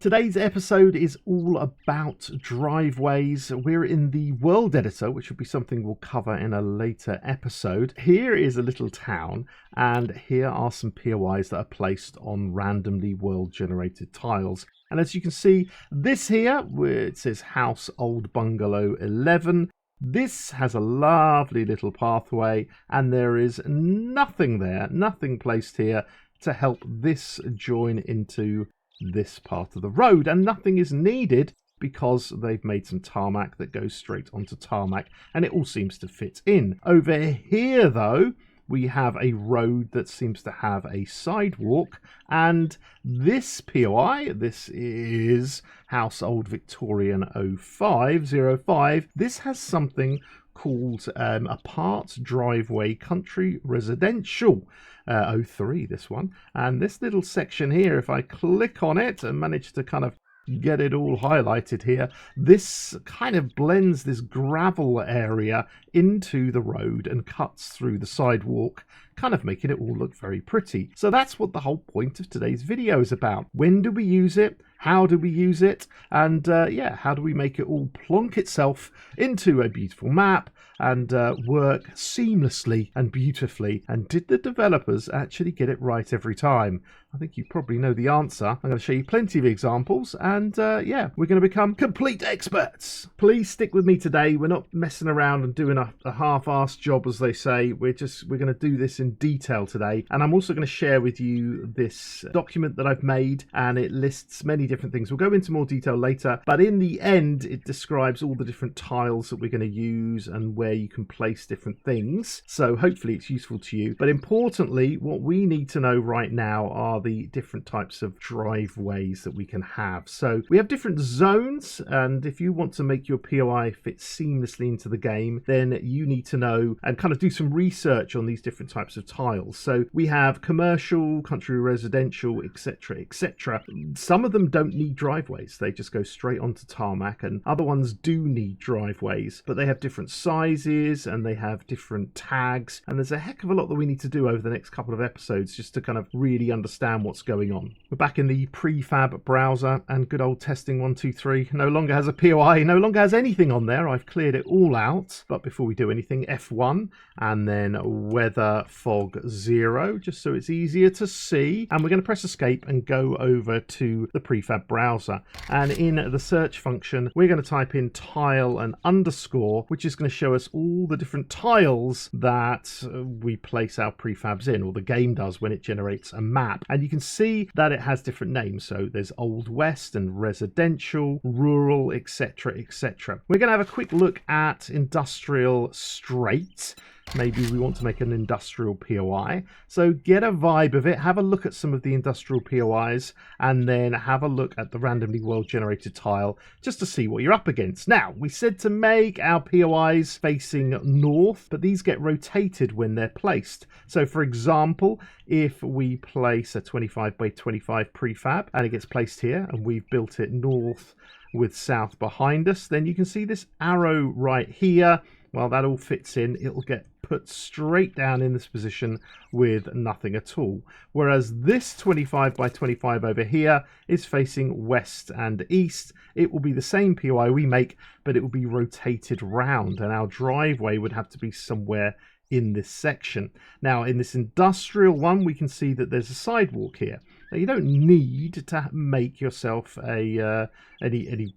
Today's episode is all about driveways. We're in the World Editor, which will be something we'll cover in a later episode. Here is a little town, and here are some POIs that are placed on randomly world-generated tiles. And as you can see, this here, where it says House Old Bungalow 11, this has a lovely little pathway, and there is nothing there, nothing placed here to help this join into this part of the road, and nothing is needed because they've made some tarmac that goes straight onto tarmac, and it all seems to fit in. Over here though, we have a road that seems to have a sidewalk, and this POI, this is House Old Victorian 0505, this has something called Apart Driveway Country Residential 03, this one. And this little section here, if I click on it and manage to kind of get it all highlighted here, this kind of blends this gravel area into the road and cuts through the sidewalk, kind of making it all look very pretty. So that's what the whole point of today's video is about. When do we use it? How do we use it? And yeah, how do we make it all plonk itself into a beautiful map and work seamlessly and beautifully? And did the developers actually get it right every time? I think you probably know the answer. I'm going to show you plenty of examples, and yeah, we're going to become complete experts. Please stick with me today. We're not messing around and doing a half-assed job, as they say. We're going to do this in detail today, and I'm also going to share with you this document that I've made, and it lists many different things. We'll go into more detail later, but in the end, it describes all the different tiles that we're going to use and where you can place different things. So hopefully it's useful to you. But importantly, what we need to know right now are the different types of driveways that we can have. So we have different zones, and if you want to make your POI fit seamlessly into the game, then you need to know and kind of do some research on these different types of tiles. So we have commercial, country residential, etc., etc. Some of them don't need driveways, they just go straight onto tarmac, and other ones do need driveways, but they have different sizes and they have different tags, and there's a heck of a lot that we need to do over the next couple of episodes just to kind of really understand what's going on. We're back in the prefab browser, and good old testing 123 no longer has a POI, no longer has anything on there. I've cleared it all out. But before we do anything, F1 and then weather fog 0, just so it's easier to see, and we're going to press escape and go over to the prefab browser, and in the search function we're going to type in tile and underscore, which is going to show us all the different tiles that we place our prefabs in, or the game does when it generates a map. And you can see that it has different names. So there's Old West and residential, rural, etc., etc. We're going to have a quick look at industrial straight. Maybe we want to make an industrial POI. So get a vibe of it, have a look at some of the industrial POIs, and then have a look at the randomly world generated tile just to see what you're up against. Now, we said to make our POIs facing north, but these get rotated when they're placed. So for example, if we place a 25 by 25 prefab and it gets placed here and we've built it north with south behind us, then you can see this arrow right here. Well, that all fits in. It'll get put straight down in this position with nothing at all. Whereas this 25 by 25 over here is facing west and east. It will be the same POI we make, but it will be rotated round, and our driveway would have to be somewhere in this section. Now, in this industrial one, we can see that there's a sidewalk here. Now, you don't need to make yourself a any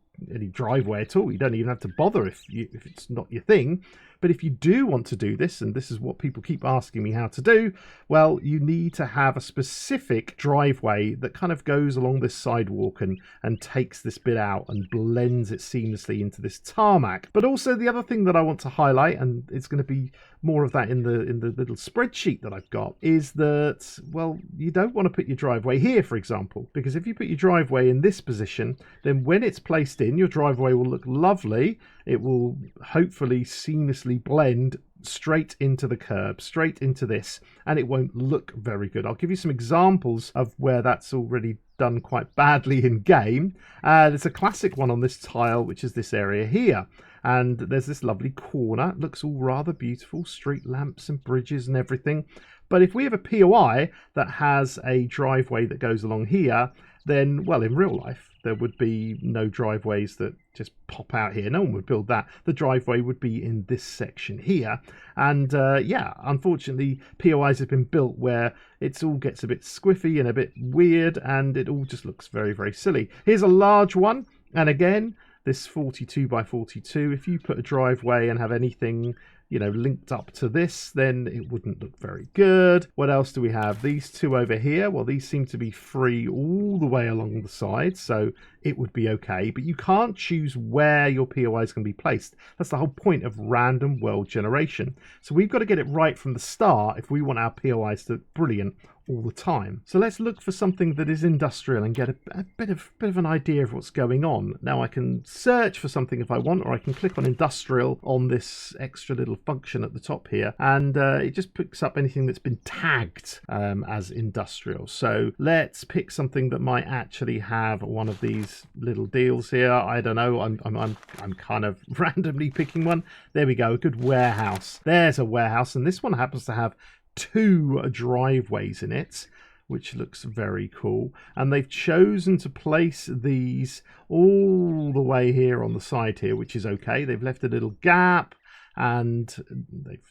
driveway at all. You don't even have to bother if it's not your thing. But if you do want to do this, and this is what people keep asking me how to do, well, you need to have a specific driveway that kind of goes along this sidewalk and takes this bit out and blends it seamlessly into this tarmac. But also the other thing that I want to highlight, and it's going to be more of that in the little spreadsheet that I've got, is that, well, you don't want to put your driveway here, for example, because if you put your driveway in this position, then when it's placed in, your driveway will look lovely. It will hopefully seamlessly blend straight into the curb, straight into this, and it won't look very good. I'll give you some examples of where that's already done quite badly in game. There's a classic one on this tile, which is this area here. And there's this lovely corner. It looks all rather beautiful, street lamps and bridges and everything. But if we have a POI that has a driveway that goes along here, then, well, in real life, there would be no driveways that just pop out here. No one would build that. The driveway would be in this section here. And yeah, unfortunately, POIs have been built where it all gets a bit squiffy and a bit weird, and it all just looks very, very silly. Here's a large one. And again, this 42 by 42, if you put a driveway and have anything, you know, linked up to this, then it wouldn't look very good. What else do we have? These two over here, well, these seem to be free all the way along the side, so it would be okay, but you can't choose where your POIs can be placed. That's the whole point of random world generation. So we've got to get it right from the start if we want our POIs to look brilliant all the time. So let's look for something that is industrial and get a bit of an idea of what's going on. Now I can search for something if I want, or I can click on industrial on this extra little function at the top here, and it just picks up anything that's been tagged as industrial. So let's pick something that might actually have one of these little deals here. I don't know, I'm kind of randomly picking one. There we go, a good warehouse. There's a warehouse, and this one happens to have 2 driveways in it, which looks very cool. And they've chosen to place these all the way here on the side here, which is okay. They've left a little gap, and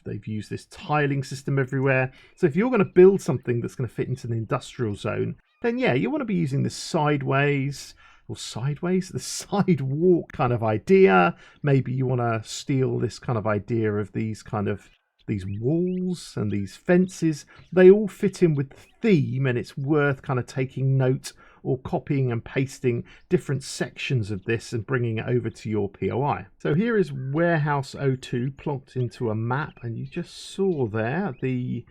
they've used this tiling system everywhere. So if you're going to build something that's going to fit into the industrial zone, then yeah, you want to be using this sideways, the sidewalk kind of idea. Maybe you want to steal this kind of idea of these walls and these fences. They all fit in with the theme, and it's worth kind of taking note or copying and pasting different sections of this and bringing it over to your POI. So here is Warehouse 02 plonked into a map, and you just saw there the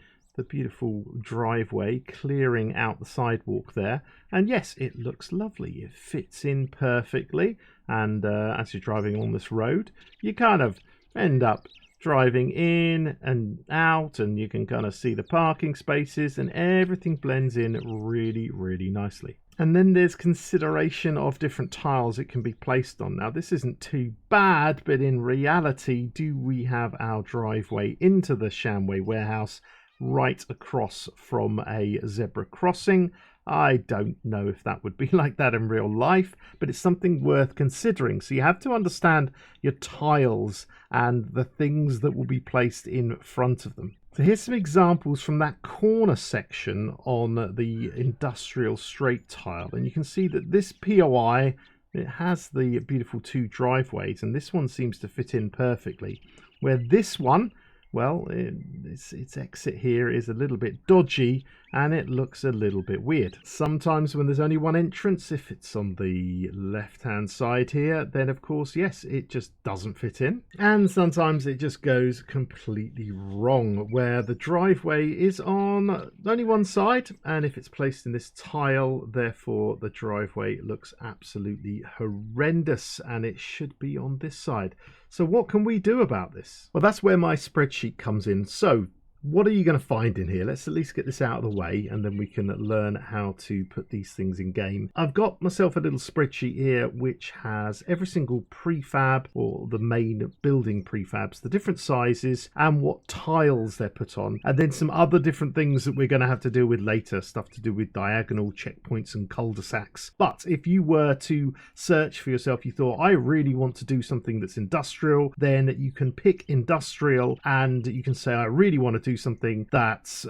beautiful driveway clearing out the sidewalk there. And yes, it looks lovely. It fits in perfectly. And as you're driving on this road, you kind of end up driving in and out, and you can kind of see the parking spaces, and everything blends in really, really nicely. And then there's consideration of different tiles it can be placed on. Now this isn't too bad, but in reality, do we have our driveway into the Shamway warehouse right across from a zebra crossing? I don't know if that would be like that in real life, but it's something worth considering. So you have to understand your tiles and the things that will be placed in front of them. So here's some examples from that corner section on the industrial straight tile. And you can see that this POI, it has the beautiful 2 driveways, and this one seems to fit in perfectly. Where this one, well, its exit here is a little bit dodgy, and it looks a little bit weird. Sometimes when there's only one entrance, if it's on the left-hand side here, then of course, yes, it just doesn't fit in. And sometimes it just goes completely wrong, where the driveway is on only one side, and if it's placed in this tile, therefore the driveway looks absolutely horrendous, and it should be on this side. So what can we do about this? Well, that's where my spreadsheet comes in. So what are you going to find in here? Let's at least get this out of the way, and then we can learn how to put these things in game. I've got myself a little spreadsheet here which has every single prefab, or the main building prefabs, the different sizes and what tiles they're put on, and then some other different things that we're going to have to deal with later, stuff to do with diagonal checkpoints and cul-de-sacs. But if you were to search for yourself, you thought, I really want to do something that's industrial, then you can pick industrial, and you can say, I really want to do something that's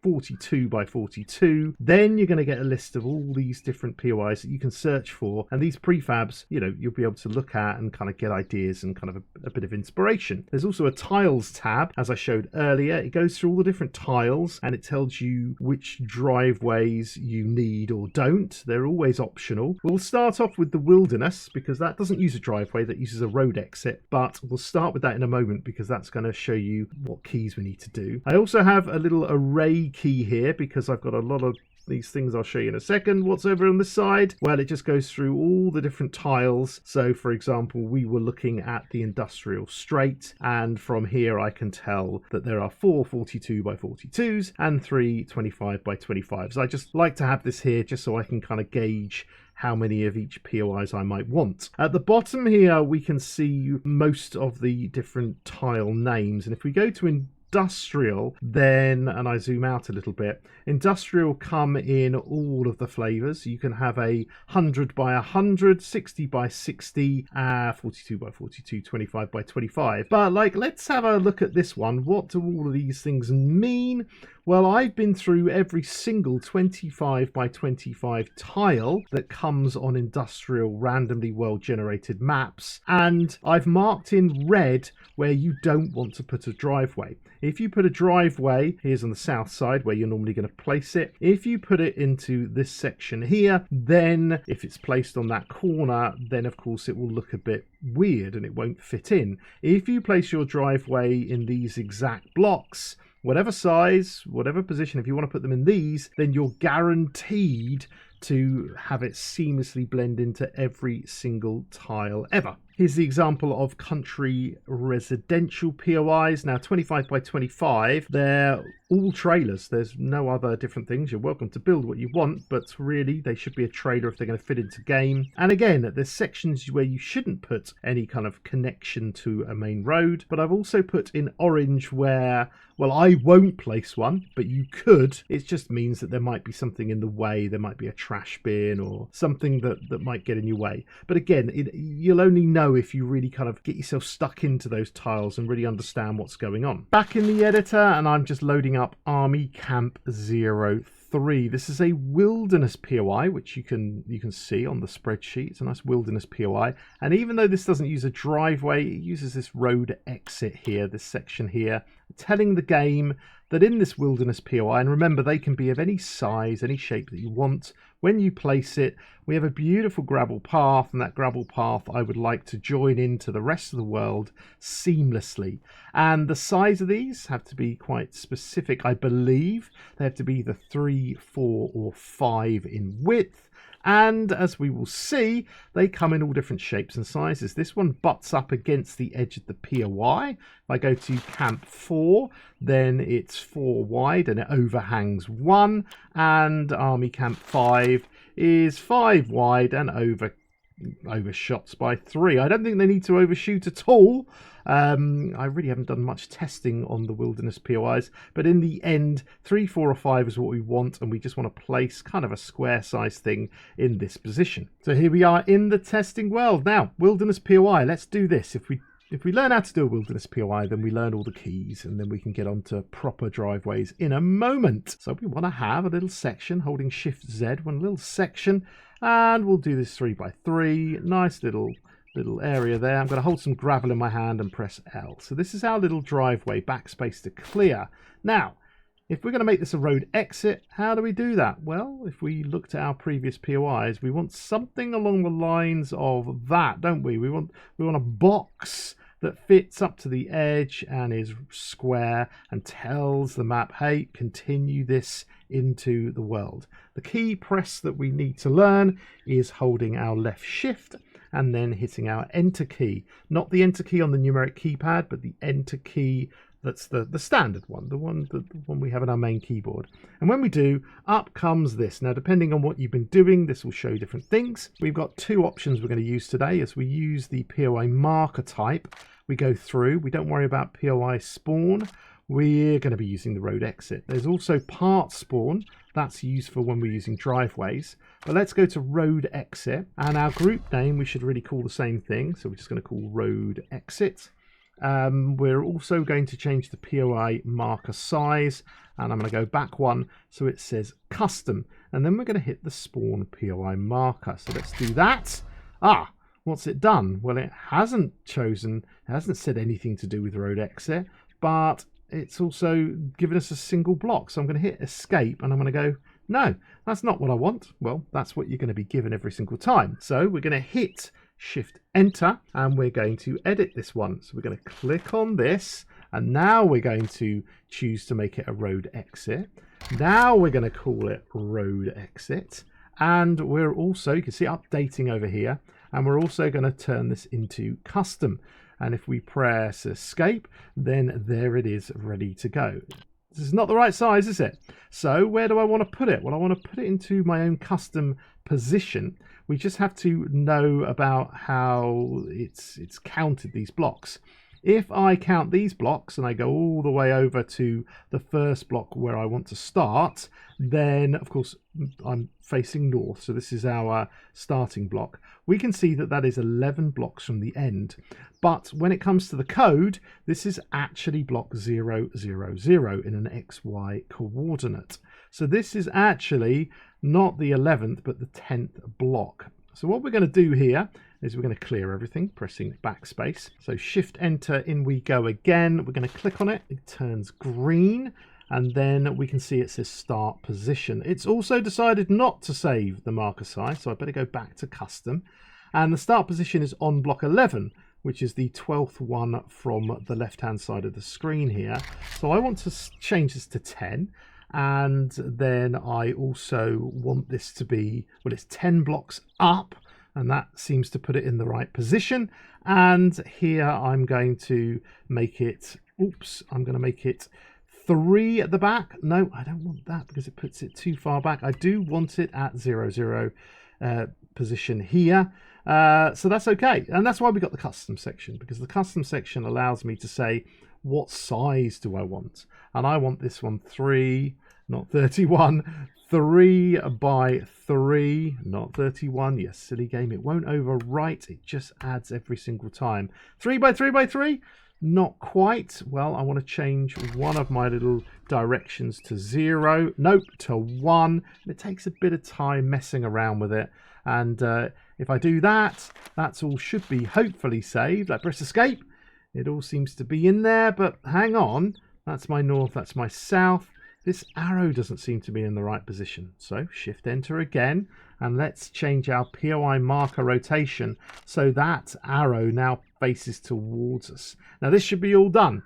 42 by 42. Then you're going to get a list of all these different POIs that you can search for, and these prefabs, you know, you'll be able to look at and kind of get ideas and kind of a bit of inspiration. There's also a tiles tab, as I showed earlier. It goes through all the different tiles, and it tells you which driveways you need or don't. They're always optional. We'll start off with the wilderness, because that doesn't use a driveway, that uses a road exit, but we'll start with that in a moment, because that's going to show you what keys we need to do. I also have a little array key here, because I've got a lot of these things I'll show you in a second. What's over on this side? Well, it just goes through all the different tiles. So for example, we were looking at the industrial straight, and from here I can tell that there are 4 42 by 42s and 3 25 by 25s. I just like to have this here just so I can kind of gauge how many of each POIs I might want. At the bottom here, we can see most of the different tile names. And if we go to industrial, then, and I zoom out a little bit, industrial come in all of the flavors. You can have a 100 by 100, 60 by 60, 42 by 42, 25 by 25. But like, let's have a look at this one. What do all of these things mean? Well, I've been through every single 25 by 25 tile that comes on industrial randomly world generated maps, and I've marked in red where you don't want to put a driveway. If you put a driveway, here's on the south side where you're normally going to place it. If you put it into this section here, then if it's placed on that corner, then of course it will look a bit weird and it won't fit in. If you place your driveway in these exact blocks, whatever size, whatever position, if you want to put them in these, then you're guaranteed to have it seamlessly blend into every single tile ever. Here's the example of country residential POIs. Now 25 by 25, they're all trailers. There's no other different things. You're welcome to build what you want, but really they should be a trailer if they're going to fit into game. And again, there's sections where you shouldn't put any kind of connection to a main road, but I've also put in orange where, well, I won't place one, but you could. It just means that there might be something in the way. There might be a trash bin or something that might get in your way. But again, you'll only know if you really kind of get yourself stuck into those tiles and really understand what's going on. Back in the editor, and I'm just loading up Army Camp 03. This is a wilderness POI, which you can see on the spreadsheet. It's a nice wilderness POI. And even though this doesn't use a driveway, it uses this road exit here, this section here, telling the game that in this wilderness POI, and remember they can be of any size, any shape that you want, when you place it, we have a beautiful gravel path, and that gravel path I would like to join into the rest of the world seamlessly. And the size of these have to be quite specific, I believe. They have to be either 3, 4 or 5 in width. And as we will see, they come in all different shapes and sizes. This one butts up against the edge of the POI. If I go to Camp 4, then it's 4 wide and it overhangs 1. And Army Camp 5 is 5 wide and overshots by 3. I don't think they need to overshoot at all. I really haven't done much testing on the wilderness POIs, but in the end 3, 4 or 5 is what we want, and we just want to place kind of a square size thing in this position. So here we are in the testing world. Now, wilderness POI, let's do this. If we learn how to do a wilderness POI, then we learn all the keys, and then we can get on to proper driveways in a moment. So we want to have a little section, holding Shift Z, one little section, and we'll do this 3 by 3, nice little area there. I'm going to hold some gravel in my hand and press L. So this is our little driveway, backspace to clear. Now, if we're going to make this a road exit, how do we do that? Well, if we looked at our previous POIs, we want something along the lines of that, don't we? We want a box that fits up to the edge and is square and tells the map, hey, continue this into the world. The key press that we need to learn is holding our left shift and then hitting our enter key. Not the enter key on the numeric keypad, but the enter key that's the standard one, the one we have on our main keyboard. And when we do, up comes this. Now, depending on what you've been doing, this will show different things. We've got 2 options we're going to use today. As we use the POI marker type, we go through. We don't worry about POI spawn. We're going to be using the road exit. There's also part spawn. That's used for when we're using driveways. But let's go to road exit. And our group name, we should really call the same thing. So we're just going to call road exit. We're also going to change the POI marker size. And I'm going to go back 1 so it says custom. And then we're going to hit the spawn POI marker. So let's do that. What's it done? Well, it hasn't said anything to do with road exit, but it's also given us a single block. So I'm going to hit escape and I'm going to go, no, that's not what I want. Well, that's what you're going to be given every single time. So we're going to hit Shift Enter and we're going to edit this one. So we're going to click on this and now we're going to choose to make it a road exit. Now we're going to call it road exit. And we're also, you can see updating over here, and we're also going to turn this into custom. And if we press escape, then there it is ready to go. This is not the right size, is it? So where do I want to put it? Well, I want to put it into my own custom position. We just have to know about how it's counted these blocks. If I count these blocks and I go all the way over to the first block where I want to start, then of course I'm facing north, so this is our starting block. We can see that that is 11 blocks from the end, but when it comes to the code, this is actually block 0, 0, 0 in an XY coordinate. So this is actually not the 11th, but the 10th block. So what we're going to do here is we're going to clear everything, pressing backspace. So Shift Enter, in we go again. We're going to click on it. It turns green. And then we can see it says Start Position. It's also decided not to save the marker size, so I better go back to Custom. And the Start Position is on block 11, which is the 12th one from the left-hand side of the screen here. So I want to change this to 10. And then I also want this to be, well, it's 10 blocks up, and that seems to put it in the right position. And here I'm going to make it, I'm going to make it 3 at the back. No, I don't want that because it puts it too far back. I do want it at 0, 0 position here. So that's okay. And that's why we got the custom section, because the custom section allows me to say, what size do I want? And I want this one 3, not 31, 3 by 3, not 31. Yes, silly game. It won't overwrite. It just adds every single time. 3 by 3 by 3, not quite. Well, I want to change one of my little directions to 0. Nope, to 1. It takes a bit of time messing around with it. And if I do that, that's all should be hopefully saved. I press escape. It all seems to be in there, but hang on. That's my north, that's my south. This arrow doesn't seem to be in the right position. So Shift Enter again, and let's change our POI marker rotation so that arrow now faces towards us. Now this should be all done.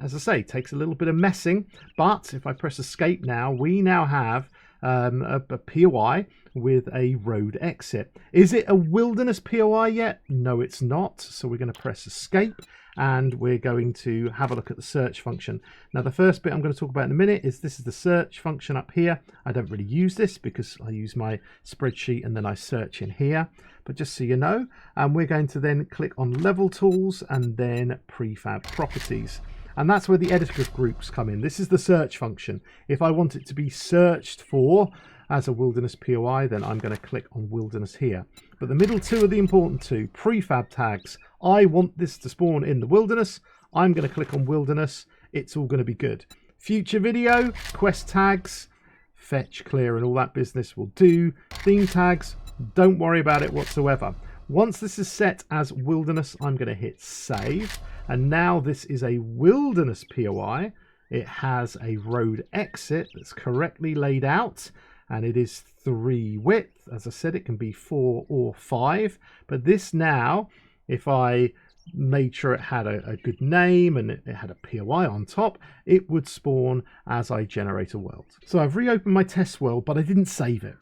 As I say, it takes a little bit of messing, but if I press escape now, we now have a POI with a road exit. Is it a wilderness POI yet? No, it's not. So we're going to press escape and we're going to have a look at the search function. Now the first bit I'm going to talk about in a minute is this is the search function up here. I don't really use this because I use my spreadsheet and then I search in here, but just so you know, and we're going to then click on level tools and then prefab properties. And that's where the editor groups come in. This is the search function. If I want it to be searched for as a wilderness POI, then I'm going to click on wilderness here. But the middle two are the important two, prefab tags. I want this to spawn in the wilderness. I'm going to click on wilderness. It's all going to be good. Future video, quest tags, fetch, clear, and all that business will do. Theme tags, don't worry about it whatsoever. Once this is set as wilderness, I'm going to hit save. And now this is a wilderness POI. It has a road exit that's correctly laid out, and it is 3 width. As I said, it can be 4 or 5. But this now, if I made sure it had a good name and it had a POI on top, it would spawn as I generate a world. So I've reopened my test world, but I didn't save it.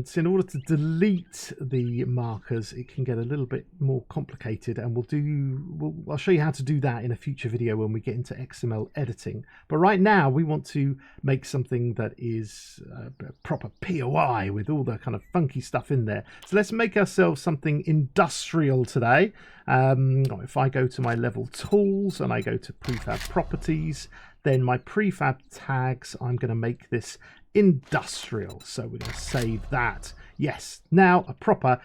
So in order to delete the markers, it can get a little bit more complicated, and I'll show you how to do that in a future video when we get into XML editing. But right now we want to make something that is a proper POI with all the kind of funky stuff in there. So let's make ourselves something industrial today. If I go to my level tools and I go to prefab properties, then my prefab tags, I'm going to make this industrial. So we're going to save that. Yes, now a proper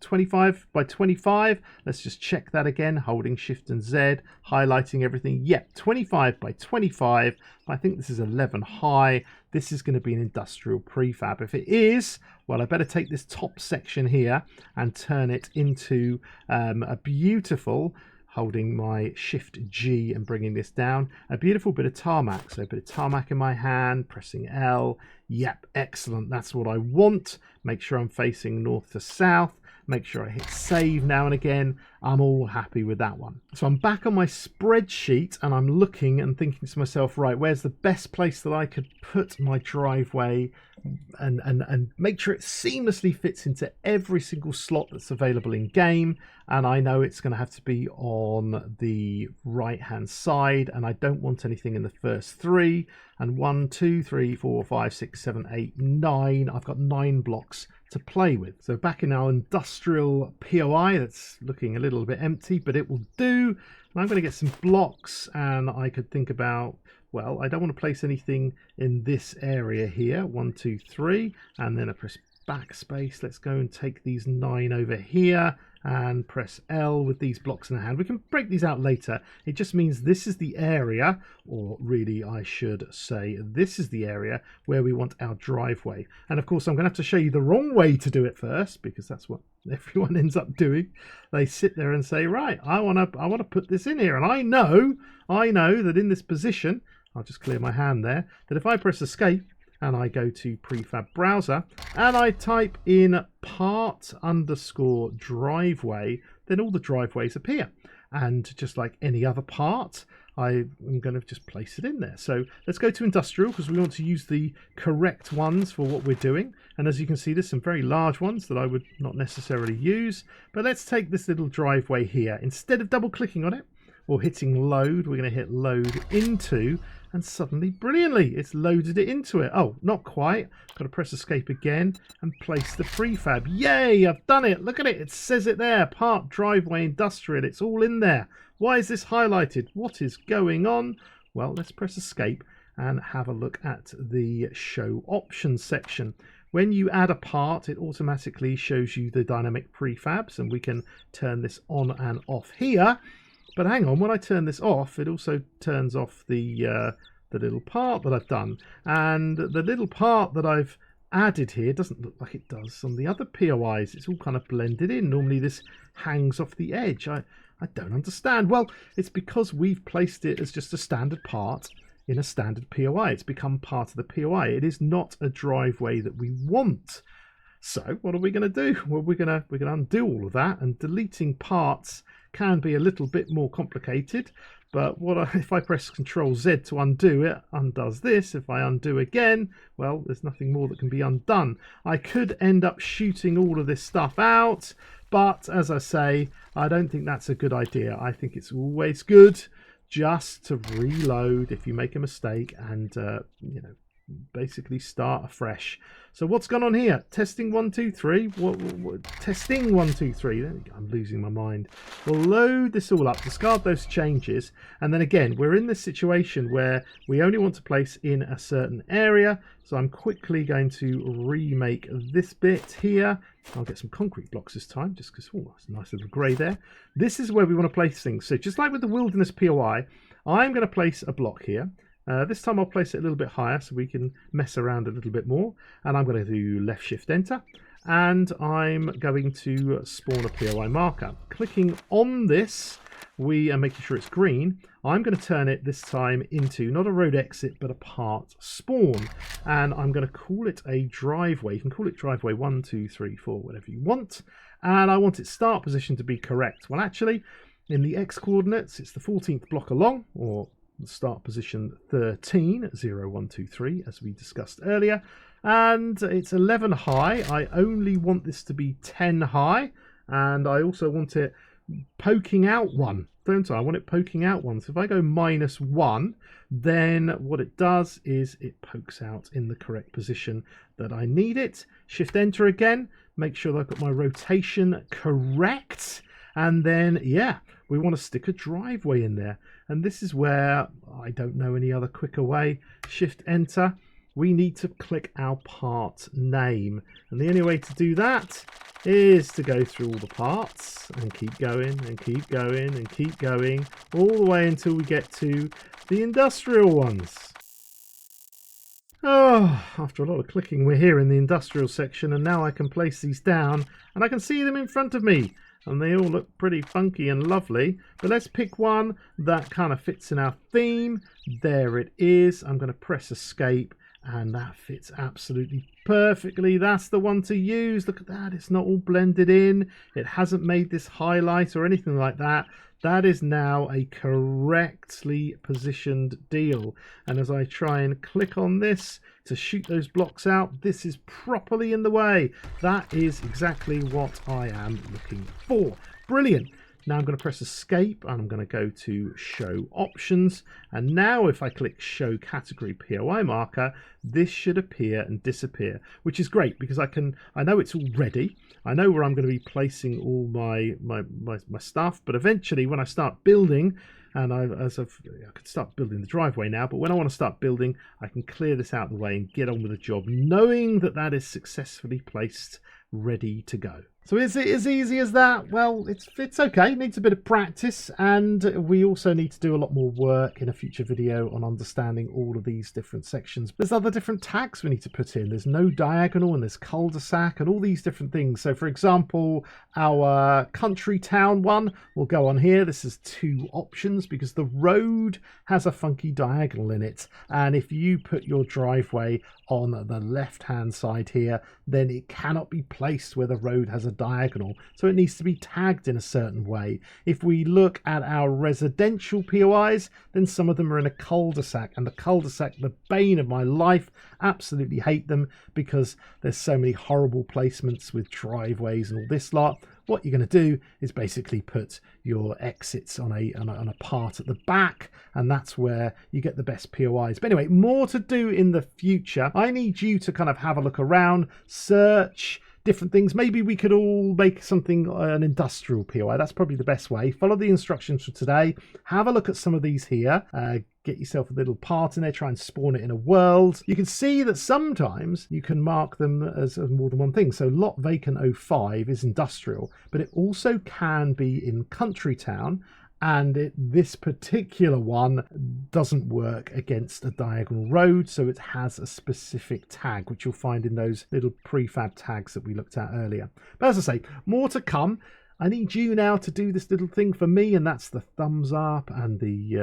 25 by 25. Let's just check that again, holding Shift and Z, highlighting everything. Yep, 25 by 25. I think this is 11 high. This is going to be an industrial prefab. If it is, well, I better take this top section here and turn it into a beautiful, holding my Shift G and bringing this down, a beautiful bit of tarmac. So a bit of tarmac in my hand, pressing L. Yep, excellent. That's what I want. Make sure I'm facing north to south. Make sure I hit save now and again. I'm all happy with that one. So I'm back on my spreadsheet and I'm looking and thinking to myself, right, where's the best place that I could put my driveway and make sure it seamlessly fits into every single slot that's available in game. And I know it's going to have to be on the right hand side, and I don't want anything in the first 3. And 1, 2, 3, 4, 5, 6, 7, 8, 9. I've got 9 blocks to play with. So back in our industrial POI, that's looking a little bit empty, but it will do. And I'm going to get some blocks, and I could think about, well, I don't want to place anything in this area here. 1, 2, 3, and then I press backspace. Let's go and take these 9 over here and press L with these blocks in the hand. We can break these out later. It just means this is the area, or really I should say this is the area where we want our driveway. And of course I'm going to have to show you the wrong way to do it first, because that's what everyone ends up doing. They sit there and say, right, I want to put this in here, and I know that in this position, I'll just clear my hand there, that if I press escape and I go to Prefab Browser and I type in part_driveway, then all the driveways appear. And just like any other part, I'm going to just place it in there. So let's go to industrial, because we want to use the correct ones for what we're doing. And as you can see, there's some very large ones that I would not necessarily use. But let's take this little driveway here. Instead of double clicking on it or hitting load, we're going to hit load into, and suddenly, brilliantly, it's loaded it into it. Oh, not quite. Got to press escape again and place the prefab. Yay, I've done it. Look at it. It says it there. Part driveway industrial. It's all in there. Why is this highlighted? What is going on? Well, let's press escape and have a look at the show options section. When you add a part, it automatically shows you the dynamic prefabs, and we can turn this on and off here. But hang on, when I turn this off, it also turns off the little part that I've done. And the little part that I've added here doesn't look like it does on the other POIs. It's all kind of blended in. Normally this hangs off the edge. I don't understand. Well, it's because we've placed it as just a standard part in a standard POI. It's become part of the POI. It is not a driveway that we want. So what are we going to do? Well, we're going to undo all of that, and deleting parts can be a little bit more complicated. But if I press Ctrl Z to undo, it undoes this. If I undo again, well, there's nothing more that can be undone. I could end up shooting all of this stuff out, but as I say, I don't think that's a good idea. I think it's always good just to reload if you make a mistake and basically start afresh. So what's gone on here? Testing 1 2 3. What testing 1 2 3. There we go. I'm losing my mind. We'll load this all up, discard those changes, and then again we're in this situation where we only want to place in a certain area. So I'm quickly going to remake this bit here. I'll get some concrete blocks this time, just because, oh, that's a nice little grey there. This is where we want to place things. So just like with the wilderness POI, I'm going to place a block here. This time I'll place it a little bit higher so we can mess around a little bit more. And I'm going to do left shift enter. And I'm going to spawn a POI marker. Clicking on this, we are making sure it's green. I'm going to turn it this time into not a road exit, but a part spawn. And I'm going to call it a driveway. You can call it driveway 1, 2, 3, 4, whatever you want. And I want its start position to be correct. Well, actually, in the X coordinates, it's the 14th block along, or start position 13, 0, 1, 2, 3, as we discussed earlier. And it's 11 high. I only want this to be 10 high. And I also want it poking out 1, don't I? I want it poking out 1. So if I go -1, then what it does is it pokes out in the correct position that I need it. Shift enter again. Make sure that I've got my rotation correct. And then, yeah, we want to stick a driveway in there. And this is where I don't know any other quicker way. Shift enter. We need to click our part name. And the only way to do that is to go through all the parts and keep going and keep going and keep going all the way until we get to the industrial ones. Oh, after a lot of clicking, we're here in the industrial section, and now I can place these down and I can see them in front of me. And they all look pretty funky and lovely. But let's pick one that kind of fits in our theme. There it is. I'm going to press escape, and that fits absolutely perfectly. That's the one to use. Look at that. It's not all blended in. It hasn't made this highlight or anything like that. That is now a correctly positioned deal. And as I try and click on this to shoot those blocks out, this is properly in the way. That is exactly what I am looking for. Brilliant. Now I'm going to press escape and I'm going to go to show options. And now if I click show category POI marker, this should appear and disappear, which is great because I know it's all ready. I know where I'm going to be placing all my stuff, but eventually when I start building, and I could start building the driveway now, but when I want to start building, I can clear this out of the way and get on with the job, knowing that that is successfully placed, ready to go. So is it as easy as that? Well, it's okay. It needs a bit of practice, and we also need to do a lot more work in a future video on understanding all of these different sections. There's other different tags we need to put in. There's no diagonal and there's cul-de-sac and all these different things. So for example, our country town one will go on here. This is 2 options because the road has a funky diagonal in it. And if you put your driveway on the left-hand side here, then it cannot be placed where the road has a diagonal, so it needs to be tagged in a certain way. If we look at our residential POIs, then some of them are in a cul-de-sac, and the cul-de-sac, the bane of my life. Absolutely hate them because there's so many horrible placements with driveways and all this lot. What you're going to do is basically put your exits on a part at the back, and that's where you get the best POIs. But anyway, more to do in the future. I need you to kind of have a look around, search different things. Maybe we could all make something, an industrial POI. That's probably the best way. Follow the instructions for today. Have a look at some of these here. Get yourself a little part in there, try and spawn it in a world. You can see that sometimes you can mark them as more than one thing. So lot vacant 05 is industrial, but it also can be in country town. And this particular one doesn't work against a diagonal road, so it has a specific tag, which you'll find in those little prefab tags that we looked at earlier. But as I say, more to come. I need you now to do this little thing for me, and that's the thumbs up and the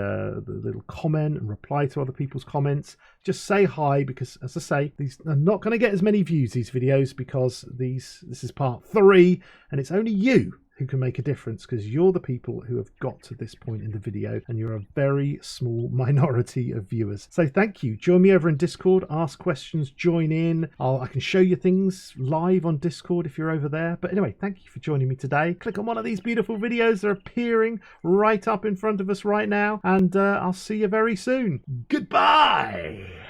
little comment and reply to other people's comments. Just say hi, because as I say, these are not going to get as many views, these videos, because this is part 3, and it's only you who can make a difference, because you're the people who have got to this point in the video, and you're a very small minority of viewers. So thank you. Join me over in Discord, ask questions, join in. I can show you things live on Discord if you're over there. But anyway, thank you for joining me today. Click on one of these beautiful videos that are appearing right up in front of us right now, and I'll see you very soon. Goodbye.